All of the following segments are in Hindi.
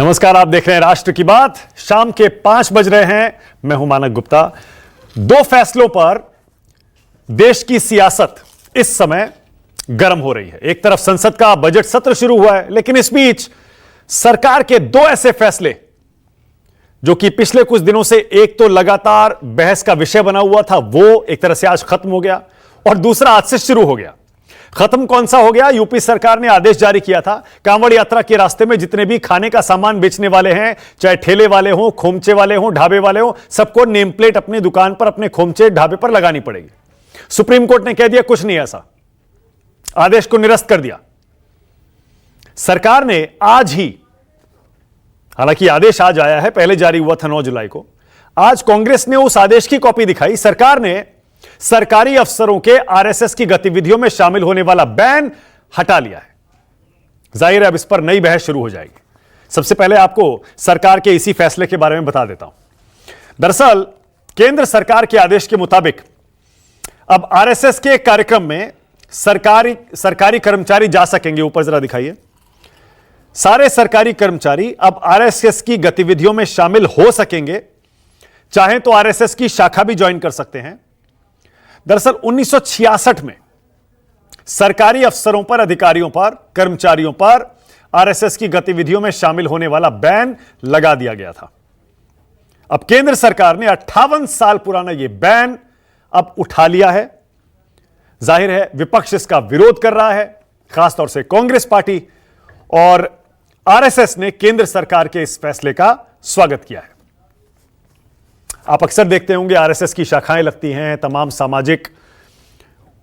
नमस्कार, आप देख रहे हैं राष्ट्र की बात। शाम के 5 बज रहे हैं। मैं हूं मानक गुप्ता। दो फैसलों पर देश की सियासत इस समय गर्म हो रही है। एक तरफ संसद का बजट सत्र शुरू हुआ है, लेकिन इस बीच सरकार के दो ऐसे फैसले जो कि पिछले कुछ दिनों से एक तो लगातार बहस का विषय बना हुआ था, वो एक तरह से आज खत्म हो गया और दूसरा आज से शुरू हो गया। खत्म कौन सा हो गया? यूपी सरकार ने आदेश जारी किया था, कांवड़ यात्रा के रास्ते में जितने भी खाने का सामान बेचने वाले हैं, चाहे ठेले वाले हों, खोमचे वाले हों, ढाबे वाले हों, सबको नेम प्लेट अपनी दुकान पर, अपने खोमचे ढाबे पर लगानी पड़ेगी। सुप्रीम कोर्ट ने कह दिया कुछ नहीं ऐसा, आदेश को निरस्त कर दिया। सरकार ने आज ही, हालांकि आदेश आज आया है, पहले जारी हुआ था 9 जुलाई को, आज कांग्रेस ने उस आदेश की कॉपी दिखाई। सरकार ने सरकारी अफसरों के आरएसएस की गतिविधियों में शामिल होने वाला बैन हटा लिया है। जाहिर है अब इस पर नई बहस शुरू हो जाएगी। सबसे पहले आपको सरकार के इसी फैसले के बारे में बता देता हूं। दरअसल केंद्र सरकार के आदेश के मुताबिक अब आरएसएस के कार्यक्रम में सरकारी कर्मचारी जा सकेंगे। ऊपर जरा दिखाइए। सारे सरकारी कर्मचारी अब आरएसएस की गतिविधियों में शामिल हो सकेंगे, चाहे तो आरएसएस की शाखा भी ज्वाइन कर सकते हैं। दरअसल 1966 में सरकारी अफसरों पर, अधिकारियों पर, कर्मचारियों पर आरएसएस की गतिविधियों में शामिल होने वाला बैन लगा दिया गया था। अब केंद्र सरकार ने 58 साल पुराना यह बैन अब उठा लिया है। जाहिर है विपक्ष इसका विरोध कर रहा है, खासतौर से कांग्रेस पार्टी, और आरएसएस ने केंद्र सरकार के इस फैसले का स्वागत किया है। आप अक्सर देखते होंगे आरएसएस की शाखाएं लगती हैं, तमाम सामाजिक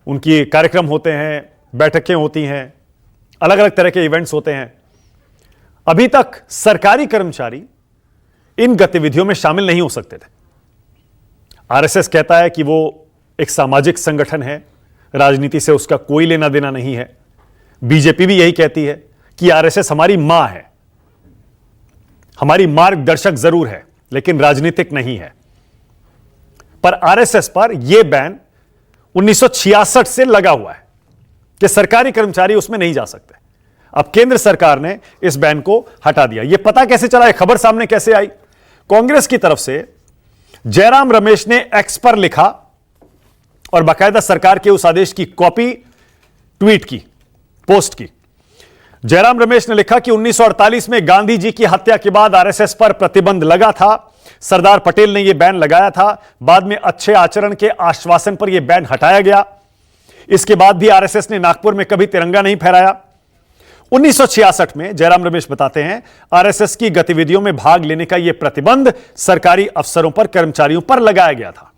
उनकी कार्यक्रम होते हैं, बैठकें होती हैं, अलग अलग तरह के इवेंट्स होते हैं। अभी तक सरकारी कर्मचारी इन गतिविधियों में शामिल नहीं हो सकते थे। आरएसएस कहता है कि वो एक सामाजिक संगठन है, राजनीति से उसका कोई लेना देना नहीं है। बीजेपी भी यही कहती है कि आरएसएस हमारी मां है, हमारी मार्गदर्शक जरूर है, लेकिन राजनीतिक नहीं है। पर आरएसएस पर यह बैन 1966 से लगा हुआ है कि सरकारी कर्मचारी उसमें नहीं जा सकते। अब केंद्र सरकार ने इस बैन को हटा दिया। यह पता कैसे चला, यह खबर सामने कैसे आई? कांग्रेस की तरफ से जयराम रमेश ने एक्स पर लिखा और बाकायदा सरकार के उस आदेश की कॉपी ट्वीट की, पोस्ट की। जयराम रमेश ने लिखा कि 1948 में गांधी जी की हत्या के बाद आरएसएस पर प्रतिबंध लगा था। सरदार पटेल ने यह बैन लगाया था। बाद में अच्छे आचरण के आश्वासन पर यह बैन हटाया गया। इसके बाद भी आरएसएस ने नागपुर में कभी तिरंगा नहीं फहराया। 1966 में जयराम रमेश बताते हैं, आरएसएस की गतिविधियों में भाग लेने का यह प्रतिबंध सरकारी अफसरों पर, कर्मचारियों पर लगाया गया था।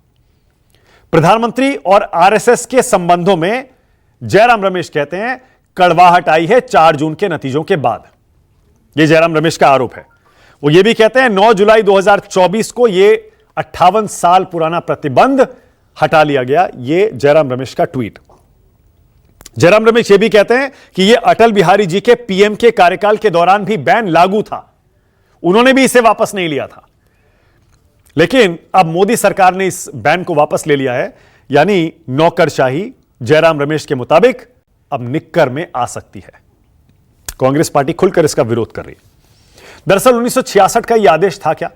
प्रधानमंत्री और आरएसएस के संबंधों में जयराम रमेश कहते हैं कड़वाहट आई है 4 जून के नतीजों के बाद। यह जयराम रमेश का आरोप है। वो ये भी कहते हैं 9 जुलाई 2024 को यह 58 साल पुराना प्रतिबंध हटा लिया गया। यह जयराम रमेश का ट्वीट। जयराम रमेश ये भी कहते हैं कि यह अटल बिहारी जी के पीएम के कार्यकाल के दौरान भी बैन लागू था, उन्होंने भी इसे वापस नहीं लिया था। लेकिन अब मोदी सरकार ने इस बैन को वापस ले लिया है, यानी नौकरशाही जयराम रमेश के मुताबिक अब निक्कर में आ सकती है। कांग्रेस पार्टी खुलकर इसका विरोध कर रही है। दरअसल 1966 का यह आदेश था क्या?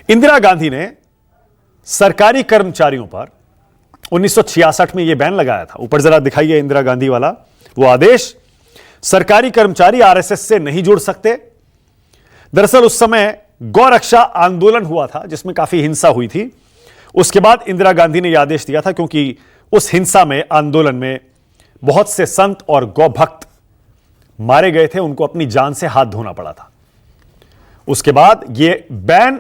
इंदिरा गांधी ने सरकारी कर्मचारियों पर 1966 में यह बैन लगाया था। ऊपर जरा दिखाइए इंदिरा गांधी वाला वो आदेश। सरकारी कर्मचारी आरएसएस से नहीं जुड़ सकते। दरअसल उस समय गौरक्षा आंदोलन हुआ था जिसमें काफी हिंसा हुई थी। उसके बाद इंदिरा गांधी ने यह आदेश दिया था, क्योंकि उस हिंसा में, आंदोलन में बहुत से संत और गौभक्त मारे गए थे, उनको अपनी जान से हाथ धोना पड़ा था। उसके बाद यह बैन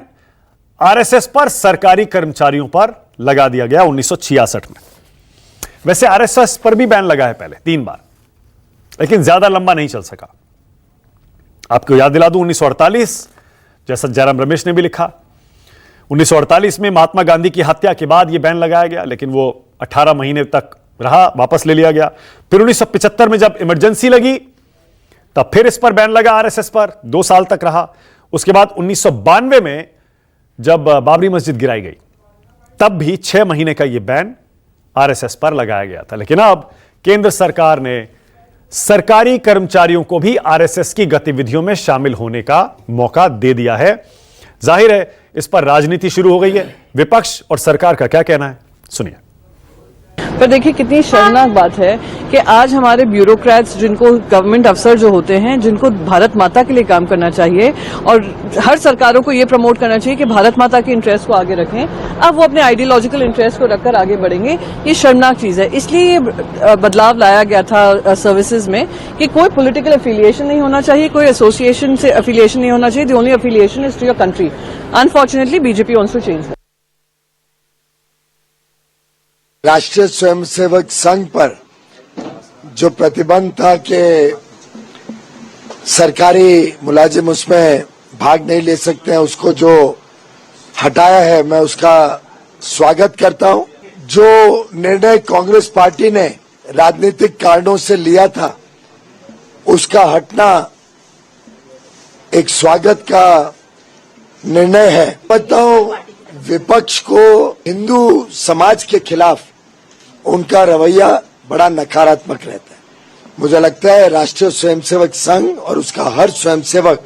आरएसएस पर, सरकारी कर्मचारियों पर लगा दिया गया 1966 में। वैसे आरएसएस पर भी बैन लगा है पहले 3 बार, लेकिन ज्यादा लंबा नहीं चल सका। आपको याद दिला दूं 1948, जैसा जयराम रमेश ने भी लिखा, 1948 में महात्मा गांधी की हत्या के बाद यह बैन लगाया गया, लेकिन वो 18 महीने तक रहा, वापस ले लिया गया। फिर 1975 में जब इमरजेंसी लगी तब फिर इस पर बैन लगा, आरएसएस पर 2 साल तक रहा। उसके बाद 1992 में जब बाबरी मस्जिद गिराई गई तब भी 6 महीने का यह बैन आरएसएस पर लगाया गया था। लेकिन अब केंद्र सरकार ने सरकारी कर्मचारियों को भी आरएसएस की गतिविधियों में शामिल होने का मौका दे दिया है। जाहिर है इस पर राजनीति शुरू हो गई है। विपक्ष और सरकार का क्या कहना है, सुनिए। पर देखिए कितनी शर्मनाक बात है कि आज हमारे ब्यूरोक्रेट्स, जिनको गवर्नमेंट अफसर जो होते हैं, जिनको भारत माता के लिए काम करना चाहिए और हर सरकारों को ये प्रमोट करना चाहिए कि भारत माता के इंटरेस्ट को आगे रखें, अब वो अपने आइडियोलॉजिकल इंटरेस्ट को रखकर आगे बढ़ेंगे। ये शर्मनाक चीज है। इसलिए ये बदलाव लाया गया था सर्विसेज में कि कोई पॉलिटिकल एफिलिएशन नहीं होना चाहिए, कोई एसोसिएशन से एफिलिएशन नहीं होना चाहिए। The only affiliation is to your country. Unfortunately BJP wants to change that. Rashtriya Swayamsevak संघ पर जो प्रतिबंध था कि सरकारी मुलाजिम उसमें भाग नहीं ले सकते हैं, उसको जो हटाया है, मैं उसका स्वागत करता हूं। जो निर्णय कांग्रेस पार्टी ने राजनीतिक कारणों से लिया था, उसका हटना एक स्वागत का निर्णय है। बताओ, विपक्ष को हिंदू समाज के खिलाफ उनका रवैया बड़ा नकारात्मक रहता है। मुझे लगता है राष्ट्रीय स्वयंसेवक संघ और उसका हर स्वयंसेवक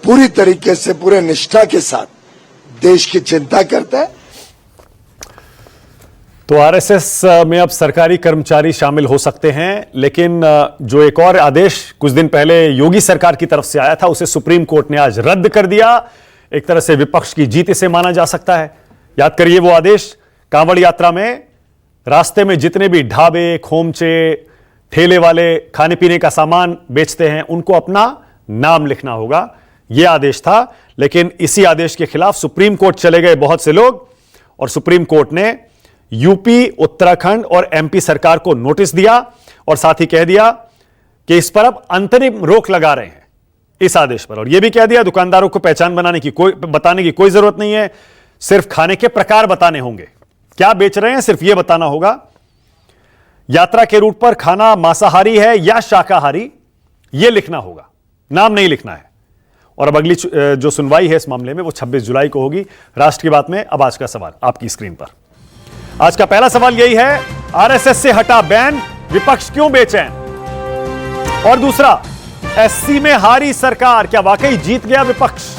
पूरी तरीके से, पूरे निष्ठा के साथ देश की चिंता करता है। तो आरएसएस में अब सरकारी कर्मचारी शामिल हो सकते हैं, लेकिन जो एक और आदेश कुछ दिन पहले योगी सरकार की तरफ से आया था, उसे सुप्रीम कोर्ट ने आज रद्द कर दिया। एक तरह से विपक्ष की जीत इसे माना जा सकता है। याद करिए वो आदेश, कांवड़ यात्रा में रास्ते में जितने भी ढाबे, खोमचे, ठेले वाले खाने पीने का सामान बेचते हैं, उनको अपना नाम लिखना होगा, यह आदेश था। लेकिन इसी आदेश के खिलाफ सुप्रीम कोर्ट चले गए बहुत से लोग, और सुप्रीम कोर्ट ने यूपी, उत्तराखंड और एमपी सरकार को नोटिस दिया और साथ ही कह दिया कि इस पर अब अंतरिम रोक लगा रहे हैं इस आदेश पर। और यह भी कह दिया दुकानदारों को पहचान बताने की कोई जरूरत नहीं है, सिर्फ खाने के प्रकार बताने होंगे, क्या बेच रहे हैं सिर्फ यह बताना होगा। यात्रा के रूट पर खाना मांसाहारी है या शाकाहारी, यह लिखना होगा, नाम नहीं लिखना है। और अब अगली जो सुनवाई है इस मामले में वो 26 जुलाई को होगी। राष्ट्र की बात में अब आज का सवाल आपकी स्क्रीन पर। आज का पहला सवाल यही है, आरएसएस से हटा बैन, विपक्ष क्यों बेचैन? और दूसरा, एससी में हारी सरकार, क्या वाकई जीत गया विपक्ष?